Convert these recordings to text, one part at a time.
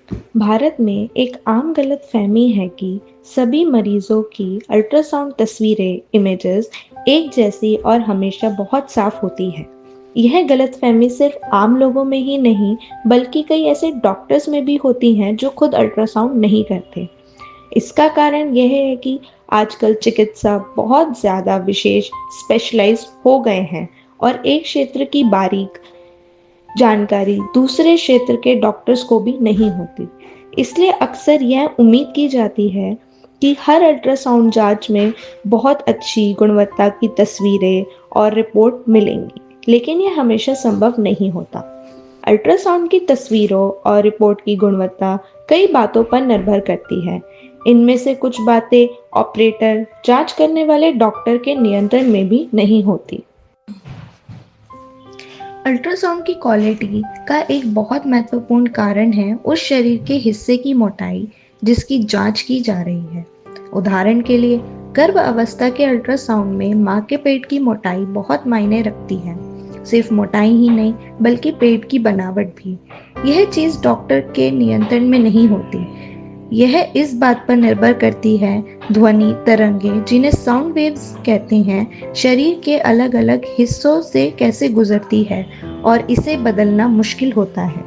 भारत में एक आम गलतफहमी है कि सभी मरीजों की अल्ट्रासाउंड तस्वीरें इमेजेस एक जैसी और हमेशा बहुत साफ होती है। यह गलतफहमी सिर्फ आम लोगों में ही नहीं, बल्कि कई ऐसे डॉक्टर्स में भी होती हैं जो खुद अल्ट्रासाउंड नहीं करते। इसका कारण यह है कि आजकल चिकित्सा बहुत ज़्यादा विशेष स्पेशलाइज्ड हो गए हैं और एक क्षेत्र की बारीक जानकारी दूसरे क्षेत्र के डॉक्टर्स को भी नहीं होती। इसलिए अक्सर यह उम्मीद की जाती है कि हर अल्ट्रासाउंड जांच में बहुत अच्छी गुणवत्ता की तस्वीरें और रिपोर्ट मिलेंगी, लेकिन यह हमेशा संभव नहीं होता। अल्ट्रासाउंड की तस्वीरों और रिपोर्ट की गुणवत्ता कई बातों पर निर्भर करती है। इनमें से कुछ बातें ऑपरेटर, जांच करने वाले डॉक्टर के नियंत्रण में भी नहीं होती। अल्ट्रासाउंड की क्वालिटी का एक बहुत महत्वपूर्ण कारण है उस शरीर के हिस्से की मोटाई जिसकी जांच की जा रही है। उदाहरण के लिए, गर्भ अवस्था के अल्ट्रासाउंड में मां के पेट की मोटाई बहुत मायने रखती है। सिर्फ मोटाई ही नहीं, बल्कि पेट की बनावट भी। यह चीज डॉक्टर के नियंत्रण में नहीं होती। यह इस बात पर निर्भर करती है ध्वनि तरंगें, जिन्हें साउंड वेव्स कहते हैं, शरीर के अलग अलग हिस्सों से कैसे गुजरती है और इसे बदलना मुश्किल होता है।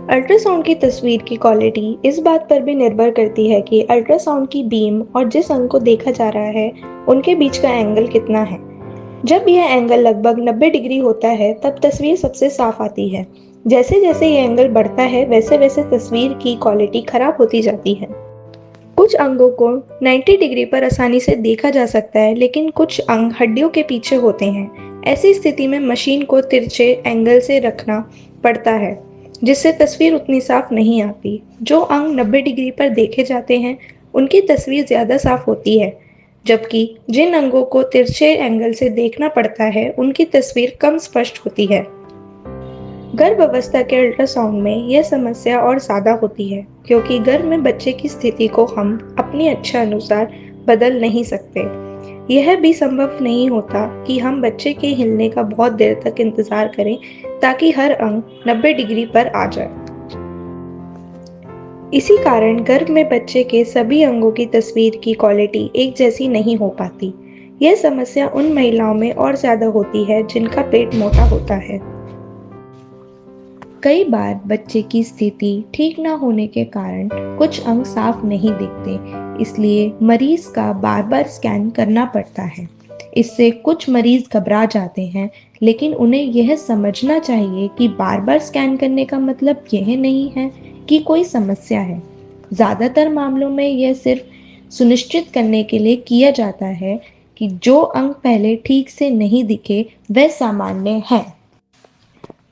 अल्ट्रासाउंड की तस्वीर की क्वालिटी इस बात पर भी निर्भर करती है कि अल्ट्रासाउंड की बीम और जिस अंग को देखा जा रहा है उनके बीच का एंगल कितना है। जब यह एंगल लगभग 90 डिग्री होता है तब तस्वीर सबसे साफ आती है। जैसे जैसे ये एंगल बढ़ता है वैसे वैसे तस्वीर की क्वालिटी खराब होती जाती है। कुछ अंगों को 90 डिग्री पर आसानी से देखा जा सकता है, लेकिन कुछ अंग हड्डियों के पीछे होते हैं। ऐसी स्थिति में मशीन को तिरछे एंगल से रखना पड़ता है, जिससे तस्वीर उतनी साफ नहीं आती। जो अंग 90 डिग्री पर देखे जाते हैं उनकी तस्वीर ज़्यादा साफ होती है, जबकि जिन अंगों को तिरछे एंगल से देखना पड़ता है उनकी तस्वीर कम स्पष्ट होती है। गर्भ अवस्था के अल्ट्रासाउंड में यह समस्या और ज़्यादा होती है, क्योंकि गर्भ में बच्चे की स्थिति को हम अपनी इच्छा अनुसार बदल नहीं सकते। यह भी संभव नहीं होता कि हम बच्चे के हिलने का बहुत देर तक इंतजार करें ताकि हर अंग 90 डिग्री पर आ जाए। इसी कारण गर्भ में बच्चे के सभी अंगों की तस्वीर की क्वालिटी एक जैसी नहीं हो पाती। यह समस्या उन महिलाओं में और ज़्यादा होती है जिनका पेट मोटा होता है। कई बार बच्चे की स्थिति ठीक न होने के कारण कुछ अंग साफ नहीं दिखते, इसलिए मरीज का बार बार स्कैन करना पड़ता है। इससे कुछ मरीज घबरा जाते हैं, लेकिन उन्हें यह समझना चाहिए कि बार बार स्कैन करने का मतलब यह नहीं है कि कोई समस्या है। ज़्यादातर मामलों में यह सिर्फ सुनिश्चित करने के लिए किया जाता है कि जो अंग पहले ठीक से नहीं दिखे वह सामान्य है।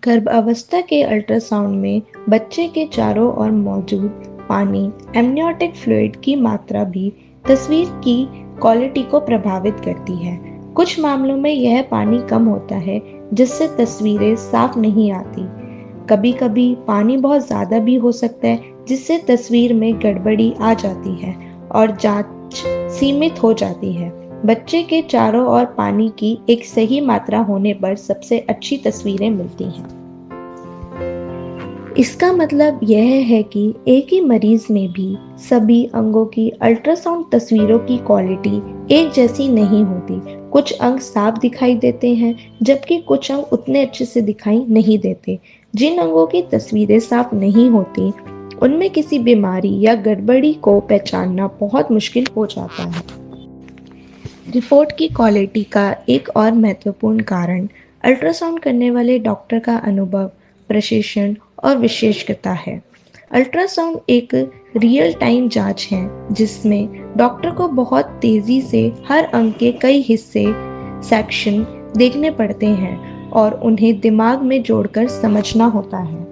गर्भावस्था के अल्ट्रासाउंड में बच्चे के चारों ओर मौजूद पानी, एमनियोटिक फ्लूइड की मात्रा भी तस्वीर की क्वालिटी को प्रभावित करती है। कुछ मामलों में यह पानी कम होता है, जिससे तस्वीरें साफ नहीं आती। कभी कभी पानी बहुत ज़्यादा भी हो सकता है, जिससे तस्वीर में गड़बड़ी आ जाती है और जांच सीमित हो जाती है। बच्चे के चारों ओर पानी की एक सही मात्रा होने पर सबसे अच्छी तस्वीरें मिलती हैं। इसका मतलब यह है कि एक ही मरीज में भी सभी अंगों की अल्ट्रासाउंड तस्वीरों की क्वालिटी एक जैसी नहीं होती। कुछ अंग साफ दिखाई देते हैं, जबकि कुछ अंग उतने अच्छे से दिखाई नहीं देते। जिन अंगों की तस्वीरें साफ नहीं होती, उनमें किसी बीमारी या गड़बड़ी को पहचानना बहुत मुश्किल हो जाता है। रिपोर्ट की क्वालिटी का एक और महत्वपूर्ण कारण अल्ट्रासाउंड करने वाले डॉक्टर का अनुभव, प्रशिक्षण और विशेषज्ञता है। अल्ट्रासाउंड एक रियल टाइम जांच है, जिसमें डॉक्टर को बहुत तेजी से हर अंग के कई हिस्से, सेक्शन देखने पड़ते हैं और उन्हें दिमाग में जोड़कर समझना होता है।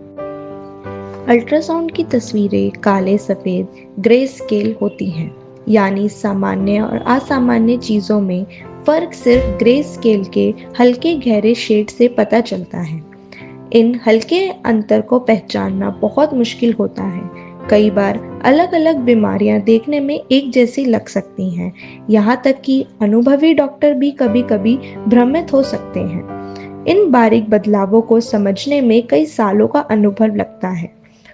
अल्ट्रासाउंड की तस्वीरें काले सफ़ेद ग्रे स्केल होती हैं, यानी सामान्य और असामान्य चीज़ों में फ़र्क सिर्फ ग्रे स्केल के हल्के गहरे शेड से पता चलता है। इन हल्के अंतर को पहचानना बहुत मुश्किल होता है। कई बार अलग अलग बीमारियां देखने में एक जैसी लग सकती हैं, यहाँ तक कि अनुभवी डॉक्टर भी कभी कभी भ्रमित हो सकते हैं। इन बारीक बदलावों को समझने में कई सालों का अनुभव लगता है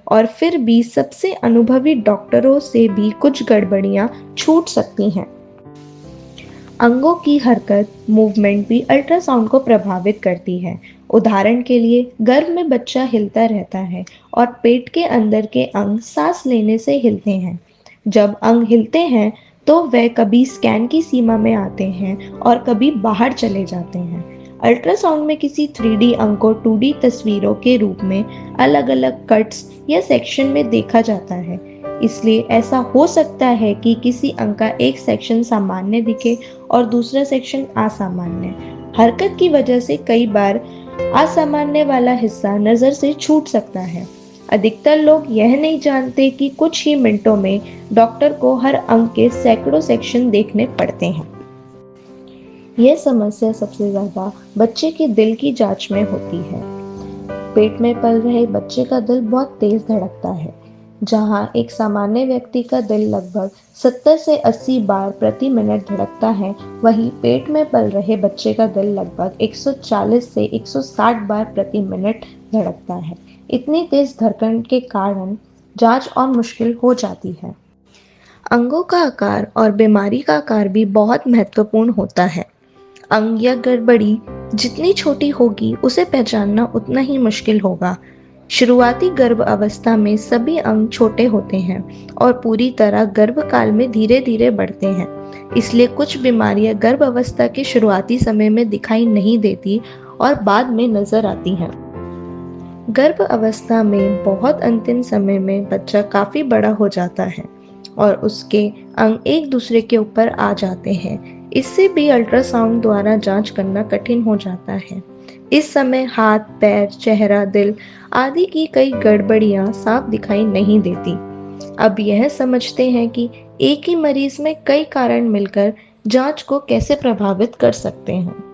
और फिर भी सबसे अनुभवी डॉक्टरों से भी कुछ गड़बड़ियां छूट सकती हैं। अंगों की हरकत, मूवमेंट भी अल्ट्रासाउंड को प्रभावित करती है। उदाहरण के लिए गर्भ में बच्चा हिलता रहता है और पेट के अंदर के अंग सांस लेने से हिलते हैं। जब अंग हिलते हैं तो वे कभी स्कैन की सीमा में आते हैं और कभी बाहर चले जाते हैं। अल्ट्रासाउंड में किसी 3D अंग को 2D तस्वीरों के रूप में अलग अलग कट्स या सेक्शन में देखा जाता है। इसलिए ऐसा हो सकता है कि किसी अंग का एक सेक्शन सामान्य दिखे और दूसरा सेक्शन असामान्य। हरकत की वजह से कई बार असामान्य वाला हिस्सा नजर से छूट सकता है। अधिकतर लोग यह नहीं जानते कि कुछ ही मिनटों में डॉक्टर को हर अंग के सैकड़ों सेक्शन देखने पड़ते हैं। यह समस्या सबसे ज्यादा बच्चे के दिल की जांच में होती है। पेट में पल रहे बच्चे का दिल बहुत तेज धड़कता है। जहां एक सामान्य व्यक्ति का दिल लगभग 70 से 80 बार प्रति मिनट धड़कता है, वहीं पेट में पल रहे बच्चे का दिल लगभग 140 से 160 बार प्रति मिनट धड़कता है। इतनी तेज धड़कन के कारण जांच और मुश्किल हो जाती है। अंगों का आकार और बीमारी का आकार भी बहुत महत्वपूर्ण होता है। अंग या गड़बड़ी जितनी छोटी होगी, उसे पहचानना उतना ही मुश्किल होगा। शुरुआती गर्भ अवस्था में सभी अंग छोटे होते हैं और पूरी तरह गर्भकाल में धीरे धीरे बढ़ते हैं। इसलिए कुछ बीमारियां गर्भ अवस्था के शुरुआती समय में दिखाई नहीं देती और बाद में नजर आती हैं। गर्भ अवस्था में बहुत अंतिम समय में बच्चा काफी बड़ा हो जाता है और उसके अंग एक दूसरे के ऊपर आ जाते हैं। इससे भी अल्ट्रासाउंड द्वारा जांच करना कठिन हो जाता है। इस समय हाथ, पैर, चेहरा, दिल आदि की कई गड़बड़ियां साफ दिखाई नहीं देती। अब यह समझते हैं कि एक ही मरीज में कई कारण मिलकर जांच को कैसे प्रभावित कर सकते हैं।